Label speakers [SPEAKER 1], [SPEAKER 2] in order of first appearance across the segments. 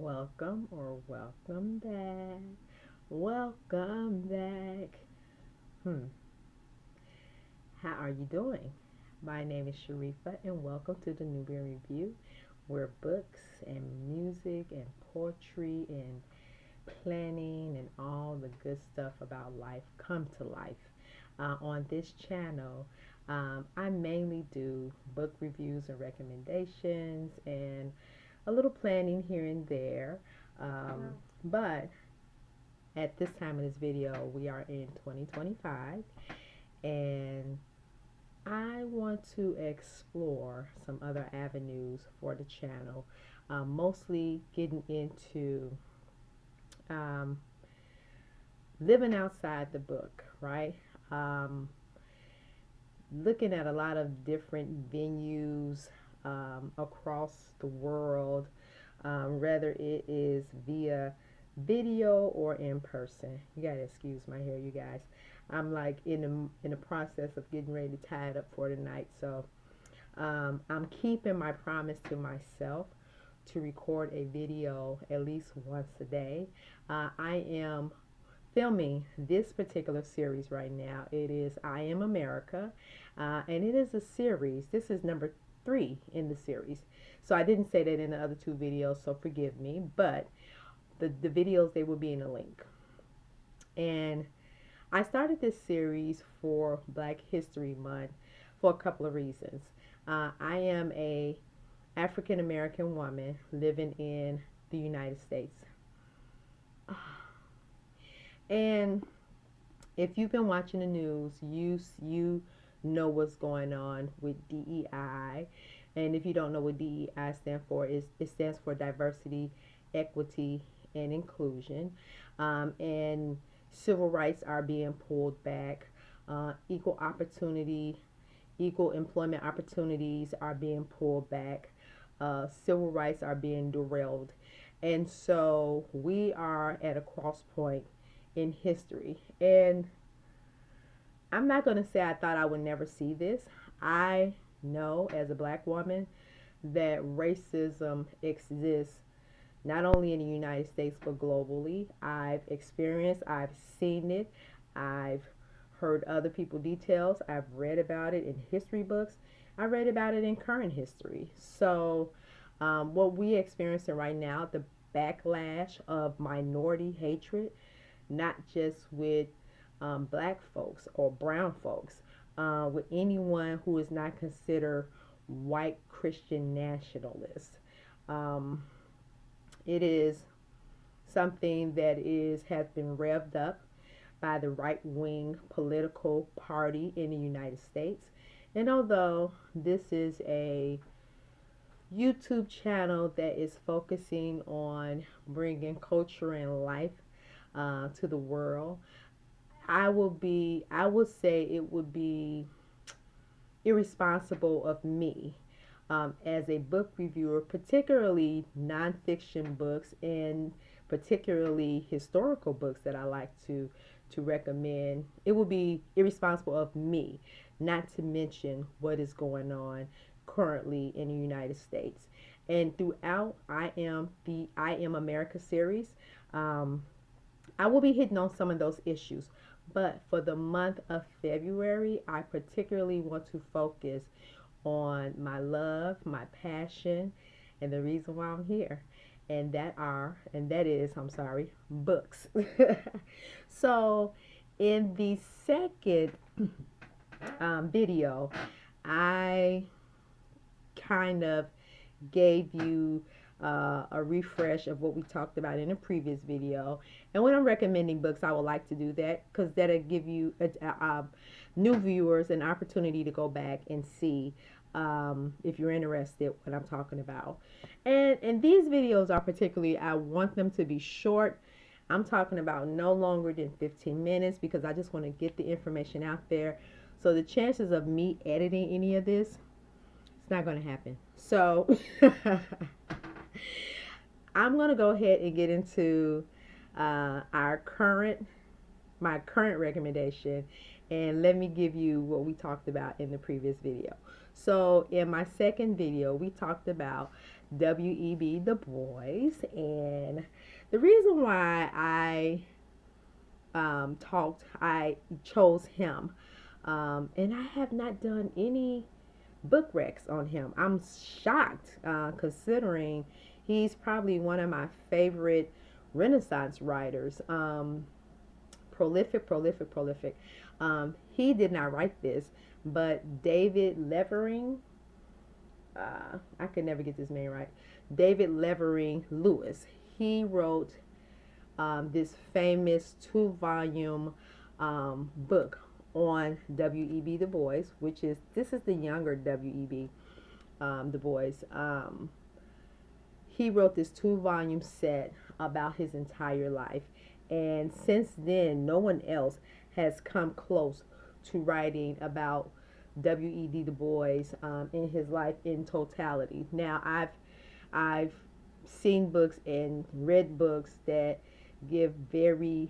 [SPEAKER 1] Welcome or welcome back. Welcome back. Hmm. How are you doing? My name is Sharifa and welcome to the Nubian Review, where books and music and poetry and planning and all the good stuff about life come to life. On this channel, I mainly do book reviews and recommendations and a little planning here and there. But at this time of this video, we are in 2025 and I want to explore some other avenues for the channel, mostly getting into um, living outside the book, right? Um, Looking at a lot of different venues across the world, whether it is via video or in person. You gotta excuse my hair, you guys. I'm like in the process of getting ready to tie it up for tonight, so I'm keeping my promise to myself to record a video at least once a day. I am filming this particular series right now. It is I Am America, and it is a series. This is number 3 in the series. So I didn't say that in the other 2 videos, so forgive me. But the videos, they will be in the link. And I started this series for Black History Month for a couple of reasons. I am a African American woman living in the United States. And if you've been watching the news, you know what's going on with DEI. And if you don't know what DEI stands for, it stands for diversity, equity, and inclusion. And civil rights are being pulled back. Equal opportunity, equal employment opportunities are being pulled back. Civil rights are being derailed. And so we are at a cross point in history. And I'm not going to say I thought I would never see this. I know as a black woman that racism exists not only in the United States but globally. I've experienced, I've seen it, I've heard other people details, I've read about it in history books, I read about it in current history. So, what we experiencing right now, the backlash of minority hatred, not just with black folks or brown folks, with anyone who is not considered white Christian nationalists. Um, it is something that has been revved up by the right wing political party in the United States. And although this is a YouTube channel that is focusing on bringing culture and life to the world, I would say it would be irresponsible of me as a book reviewer, particularly nonfiction books and particularly historical books that I like to recommend. It would be irresponsible of me not to mention what is going on currently in the United States. And throughout I Am America series, um, I will be hitting on some of those issues. But for the month of February, I particularly want to focus on my love, my passion, and the reason why I'm here. And that is, I'm sorry, books. So, in the second video, I kind of gave you a refresh of what we talked about in a previous video. And when I'm recommending books, I would like to do that because that'll give you new viewers an opportunity to go back and see if you're interested what I'm talking about. And these videos are particularly, I want them to be short. I'm talking about no longer than 15 minutes because I just want to get the information out there. So the chances of me editing any of this, it's not going to happen. So I'm going to go ahead and get into our current my current recommendation, and let me give you what we talked about in the previous video. So in my second video, we talked about W.E.B. Du Bois, and the reason why I chose him, and I have not done any book recs on him. I'm shocked, considering he's probably one of my favorite Renaissance writers. Prolific, prolific, prolific. He did not write this, but David Levering, I could never get this name right. David Levering Lewis. He wrote this famous 2-volume book on W.E.B. Du Bois, which is this is the younger W.E.B. Du Bois. He wrote this 2-volume set about his entire life, and since then, no one else has come close to writing about W.E.B. Du Bois in his life in totality. Now, I've seen books and read books that give very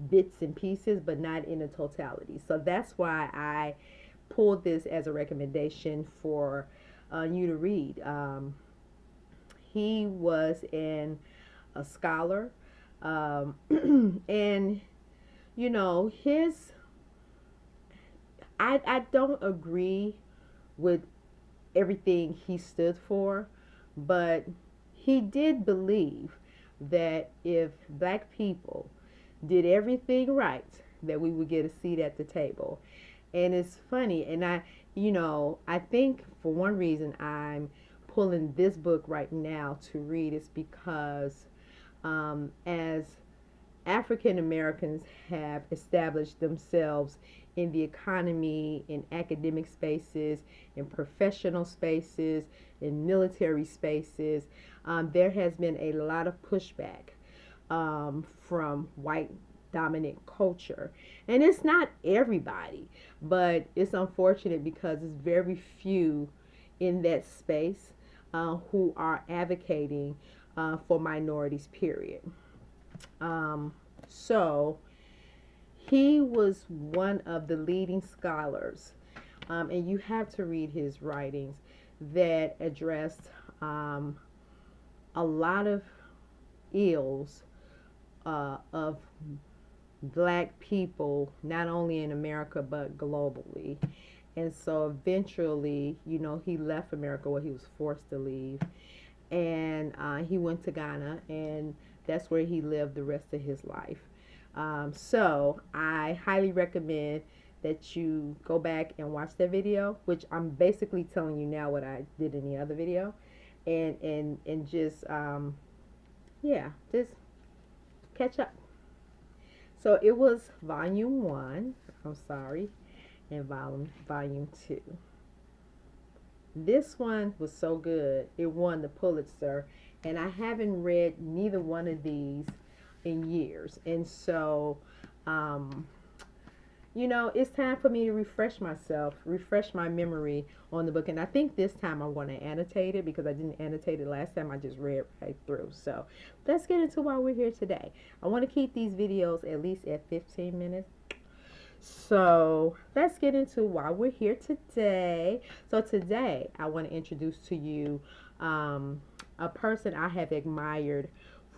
[SPEAKER 1] bits and pieces, but not in a totality. So that's why I pulled this as a recommendation for you to read. He was a scholar, and you know I don't agree with everything he stood for, but he did believe that if black people did everything right, that we would get a seat at the table. And it's funny, and I think for one reason I'm pulling this book right now to read is because as African Americans have established themselves in the economy, in academic spaces, in professional spaces, in military spaces, there has been a lot of pushback from white dominant culture. And it's not everybody, but it's unfortunate because it's very few in that space who are advocating for minorities, period. So he was one of the leading scholars, and you have to read his writings that addressed a lot of ills of black people, not only in America but globally. And so eventually, he left America, where he was forced to leave, and he went to Ghana, and that's where he lived the rest of his life. So I highly recommend that you go back and watch that video, which I'm basically telling you now what I did in the other video, and just yeah, just catch up. So it was volume 1, I'm sorry, and volume 2. This one was so good, it won the Pulitzer, and I haven't read neither one of these in years. And so it's time for me to refresh myself, refresh my memory on the book. And I think this time I'm going to annotate it, because I didn't annotate it last time. I just read right through. So let's get into why we're here today. I want to keep these videos at least at 15 minutes. So let's get into why we're here today. So today I want to introduce to you a person I have admired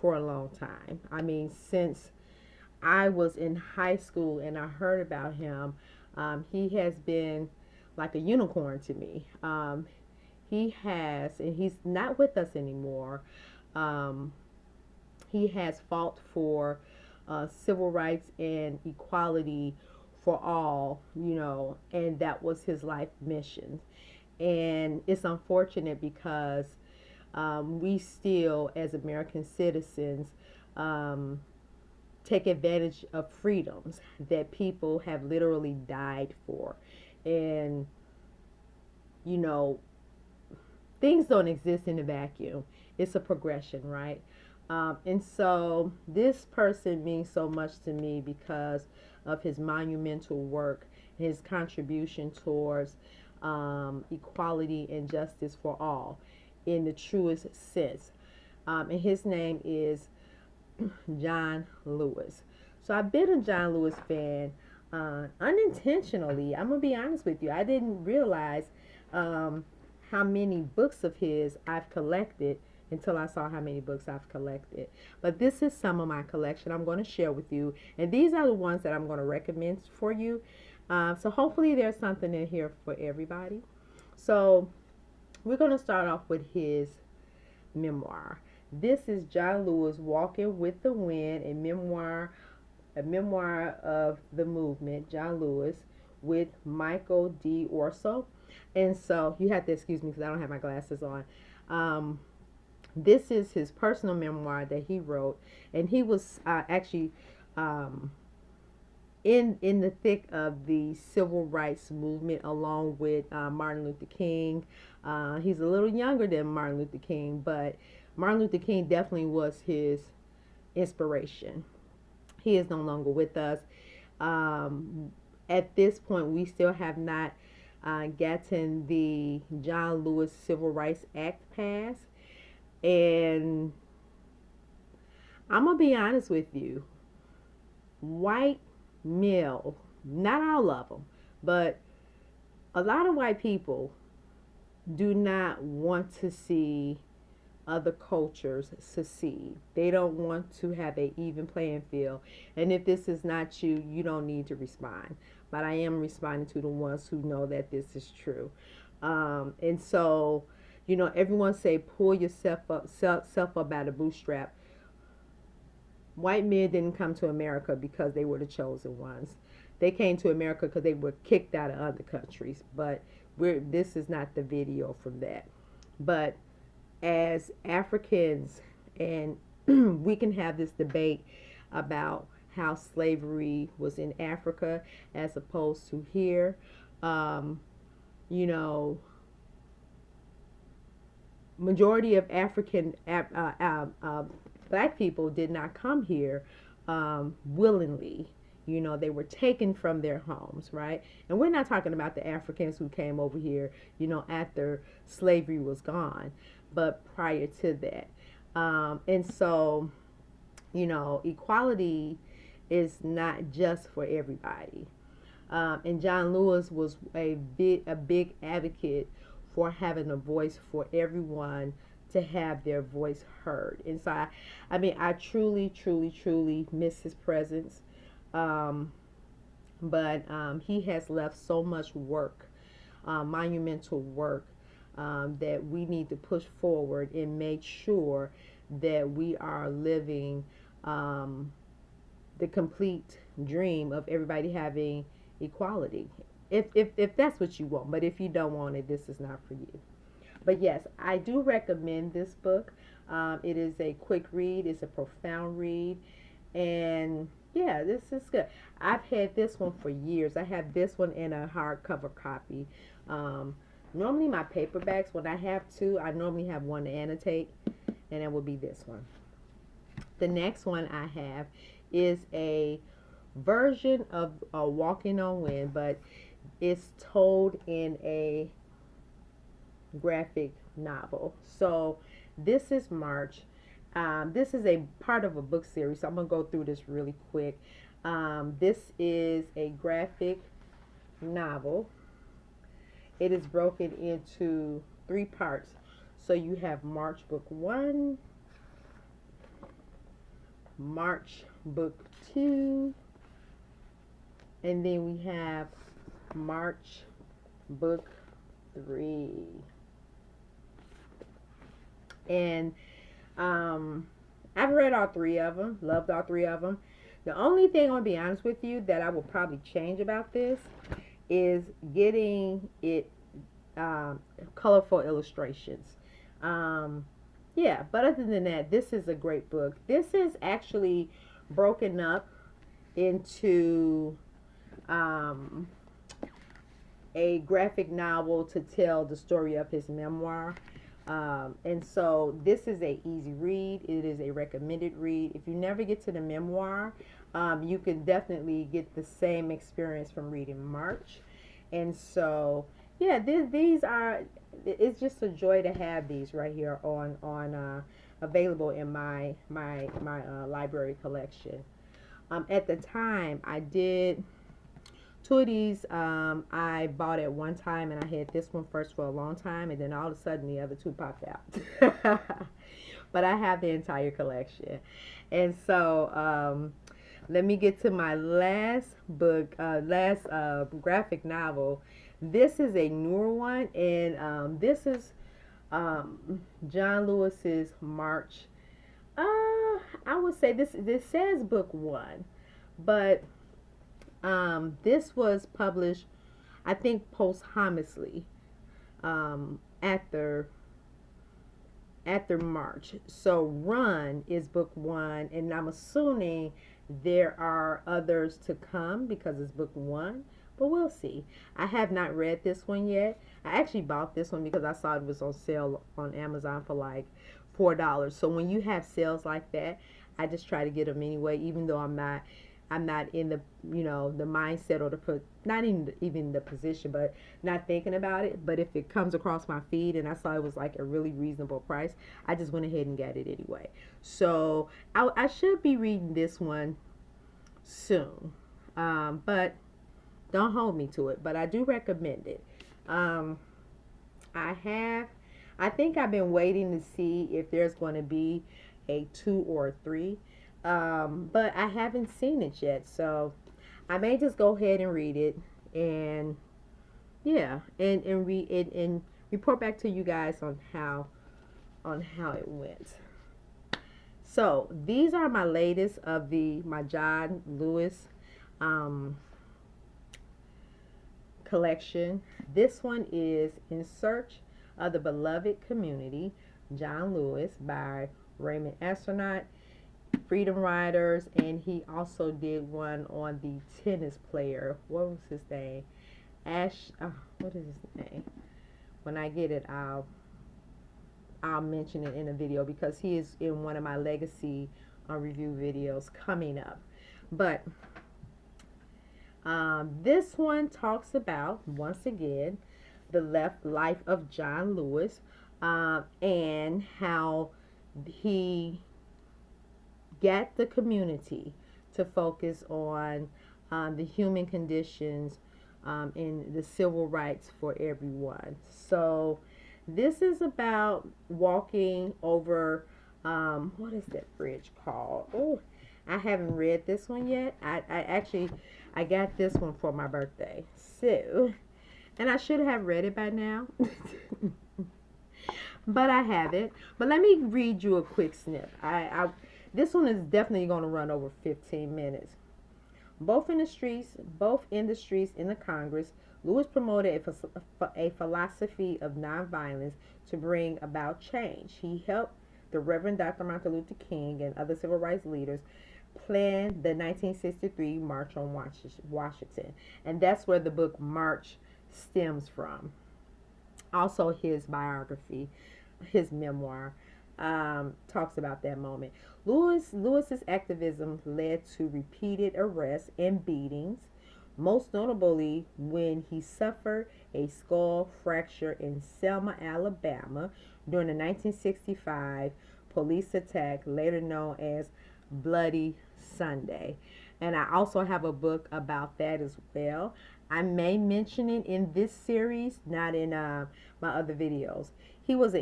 [SPEAKER 1] for a long time. I mean, since I was in high school and I heard about him, he has been like a unicorn to me. He has, and he's not with us anymore. He has fought for civil rights and equality for all, and that was his life mission. And it's unfortunate because we still, as American citizens, take advantage of freedoms that people have literally died for. And, things don't exist in a vacuum. It's a progression, right? And so this person means so much to me because of his monumental work, his contribution towards equality and justice for all in the truest sense. And his name is John Lewis. So I've been a John Lewis fan unintentionally. I'm going to be honest with you. I didn't realize how many books of his I've collected until I saw how many books I've collected. But this is some of my collection I'm going to share with you. And these are the ones that I'm going to recommend for you. So hopefully there's something in here for everybody. So we're going to start off with his memoir. This is John Lewis, Walking with the Wind, a memoir of the movement, John Lewis, with Michael D. Orso. And so you have to excuse me because I don't have my glasses on. This is his personal memoir that he wrote, and he was actually in the thick of the civil rights movement along with Martin Luther King. He's a little younger than Martin Luther King, but Martin Luther King definitely was his inspiration. He is no longer with us. At this point, we still have not gotten the John Lewis Civil Rights Act passed. And I'm going to be honest with you. White male, not all of them, but a lot of white people do not want to see other cultures succeed. They don't want to have an even playing field. And if this is not you, you don't need to respond. But I am responding to the ones who know that this is true. And so, you know, everyone say pull yourself up by the bootstrap. White men didn't come to America because they were the chosen ones. They came to America because they were kicked out of other countries. But this is not the video from that. But as Africans, and we can have this debate about how slavery was in Africa as opposed to here. You know, majority of African black people did not come here willingly. You know, they were taken from their homes, right? And we're not talking about the Africans who came over here, you know, after slavery was gone, but prior to that. And so, you know, equality is not just for everybody. And John Lewis was a big advocate for having a voice for everyone to have their voice heard. And so, I mean, I truly, truly, truly miss his presence. But he has left so much work, monumental work, that we need to push forward and make sure that we are living the complete dream of everybody having equality. If that's what you want, but if you don't want it, this is not for you. But yes, I do recommend this book. It is a quick read. It's a profound read. And yeah, this is good. I've had this one for years. I have this one in a hardcover copy. Normally my paperbacks, when I have two, I normally have one to annotate, and it will be this one. The next one I have is a version of Walking on Wind, but it's told in a graphic novel. So this is March. This is a part of a book series, so I'm going to go through this really quick. This is a graphic novel. It is broken into 3 parts. So you have March Book 1, March Book 2, and then we have March Book 3. And I've read all 3 of them, loved all 3 of them. The only thing, I'll be honest with you, that I will probably change about this is getting it colorful illustrations. Yeah, but other than that, this is a great book. This is actually broken up into a graphic novel to tell the story of his memoir. And so this is a easy read. It is a recommended read. If you never get to the memoir, you can definitely get the same experience from reading March. And so, yeah, these are, it's just a joy to have these right here on available in my library collection. At the time, I did Two of these I bought at one time, and I had this one first for a long time, and then all of a sudden the other two popped out. But I have the entire collection. And so let me get to my last book, last graphic novel. This is a newer one, and this is John Lewis's March. I would say this says book one, but this was published, I think, posthumously after March. So Run is book one, and I'm assuming there are others to come because it's book one, but we'll see. I have not read this one yet. I actually bought this one because I saw it was on sale on Amazon for like $4. So when you have sales like that, I just try to get them anyway, even though I'm not in the, the mindset or not even the position, but not thinking about it. But if it comes across my feed and I saw it was like a really reasonable price, I just went ahead and got it anyway. So I should be reading this one soon, but don't hold me to it. But I do recommend it. I think I've been waiting to see if there's going to be a 2 or a 3. But I haven't seen it yet, so I may just go ahead and read it, and yeah, and read it and report back to you guys on how it went. So these are my latest of my John Lewis collection. This one is In Search of the Beloved Community, John Lewis, by Raymond Astronaut, Freedom Riders, and he also did one on the tennis player. What was his name? What is his name? When I get it, I'll mention it in a video because he is in one of my legacy review videos coming up. But this one talks about, once again, the life of John Lewis, and how he got the community to focus on the human conditions and the civil rights for everyone. So this is about walking over, what is that bridge called? Oh, I haven't read this one yet. I got this one for my birthday. So, and I should have read it by now. But I haven't. But let me read you a quick snip. This one is definitely going to run over 15 minutes. Both in the streets in the Congress, Lewis promoted a philosophy of nonviolence to bring about change. He helped the Reverend Dr. Martin Luther King and other civil rights leaders plan the 1963 March on Washington. And that's where the book March stems from. Also his biography, his memoir, talks about that moment. Lewis's activism led to repeated arrests and beatings, most notably when he suffered a skull fracture in Selma, Alabama during the 1965 police attack, later known as Bloody Sunday. And I also have a book about that as well. I may mention it in this series, not in my other videos. He was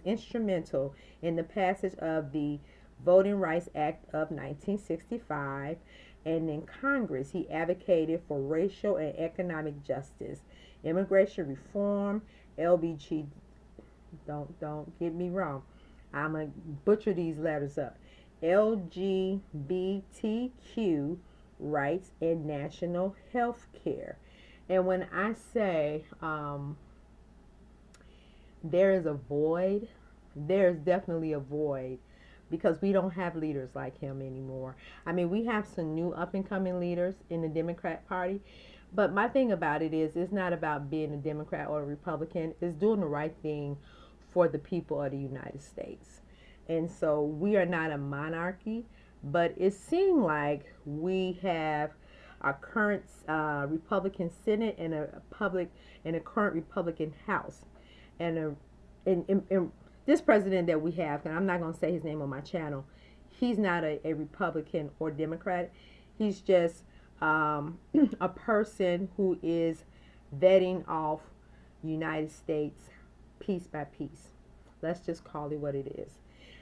[SPEAKER 1] instrumental in the passage of the Voting Rights Act of 1965, and in Congress he advocated for racial and economic justice, immigration reform, LBG. Don't get me wrong. I'm gonna butcher these letters up. LGBTQ rights and national health care. And when I say there is a void, there's definitely a void, because we don't have leaders like him anymore. I mean, we have some new up and coming leaders in the Democrat Party, but my thing about it is, it's not about being a Democrat or a Republican. It's doing the right thing for the people of the United States. And so we are not a monarchy, but it seemed like we have a current Republican Senate and a current Republican House, and this president that we have, and I'm not going to say his name on my channel, he's not a Republican or Democrat. He's just a person who is vetting off United States piece by piece. Let's just call it what it is.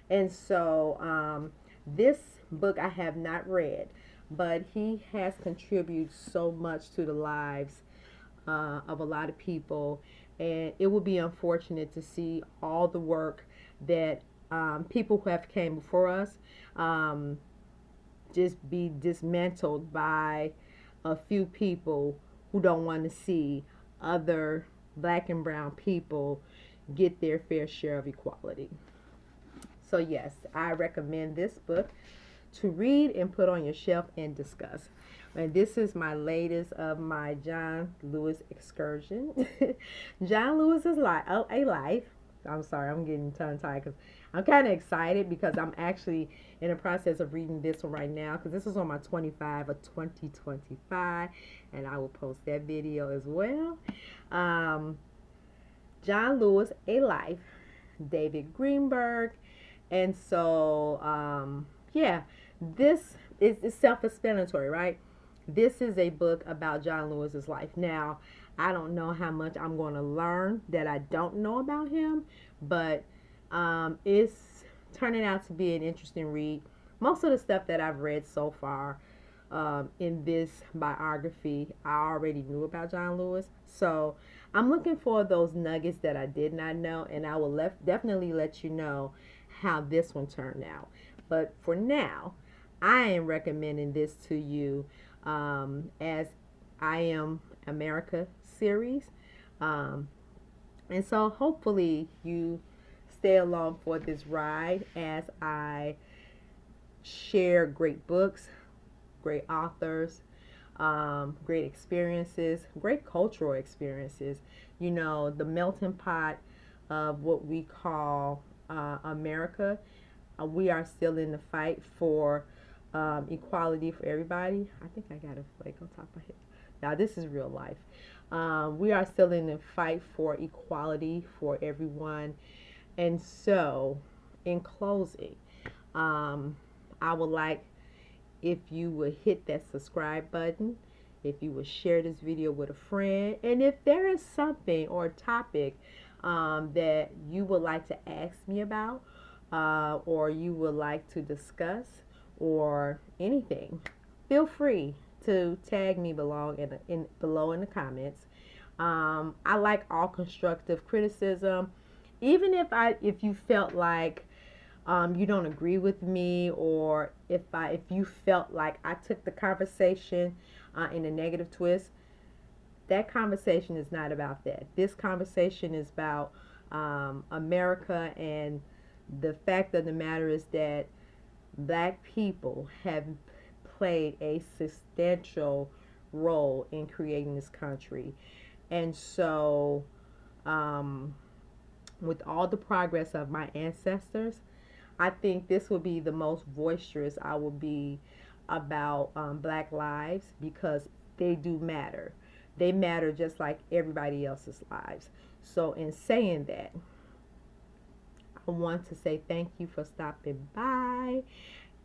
[SPEAKER 1] And so this book I have not read, but he has contributed so much to the lives of a lot of people, and it would be unfortunate to see all the work that people who have came before us um, just be dismantled by a few people who don't want to see other black and brown people get their fair share of equality. So yes, I recommend this book to read and put on your shelf and discuss. And this is my latest of my John Lewis excursion. John Lewis is a life. I'm sorry, I'm getting tongue tied because I'm kind of excited because I'm actually in the process of reading this one right now because this is on my 25 of 2025, and I will post that video as well. John Lewis, A Life, David Greenberg. And so, yeah, this is self-explanatory, right? This is a book about John Lewis's life. Now, I don't know how much I'm going to learn that I don't know about him, but it's turning out to be an interesting read. Most of the stuff that I've read so far in this biography, I already knew about John Lewis. So I'm looking for those nuggets that I did not know, and I will definitely let you know how this one turned out. But for now, I am recommending this to you as I Am America series. Um, and so hopefully you stay along for this ride as I share great books, great authors, great experiences, great cultural experiences. You know, the melting pot of what we call America. We are still in the fight for equality for everybody. I think I got a flake on top of my head. Now, this is real life. We are still in the fight for equality for everyone. And so, in closing, I would like if you would hit that subscribe button, if you would share this video with a friend, and if there is something or topic that you would like to ask me about, or you would like to discuss, or anything, feel free to tag me below in the comments. I like all constructive criticism, even if you felt like you don't agree with me, or if you felt like I took the conversation in a negative twist. That conversation is not about that. This conversation is about America, and the fact of the matter is that black people have played a substantial role in creating this country. And so, with all the progress of my ancestors, I think this will be the most boisterous I will be about black lives, because they do matter. They matter just like everybody else's lives. So in saying that, I want to say thank you for stopping by,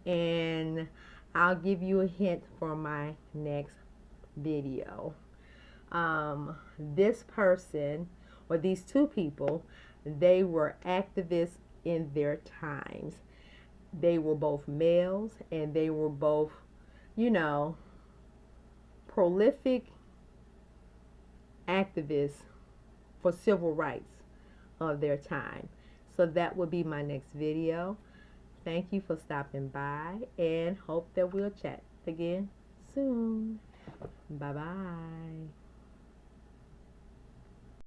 [SPEAKER 1] and I'll give you a hint for my next video. This person, or these two people, they were activists in their times. They were both males, and they were both, you know, prolific activists for civil rights of their time. So that will be my next video. Thank you for stopping by, and hope that we'll chat again soon. Bye bye.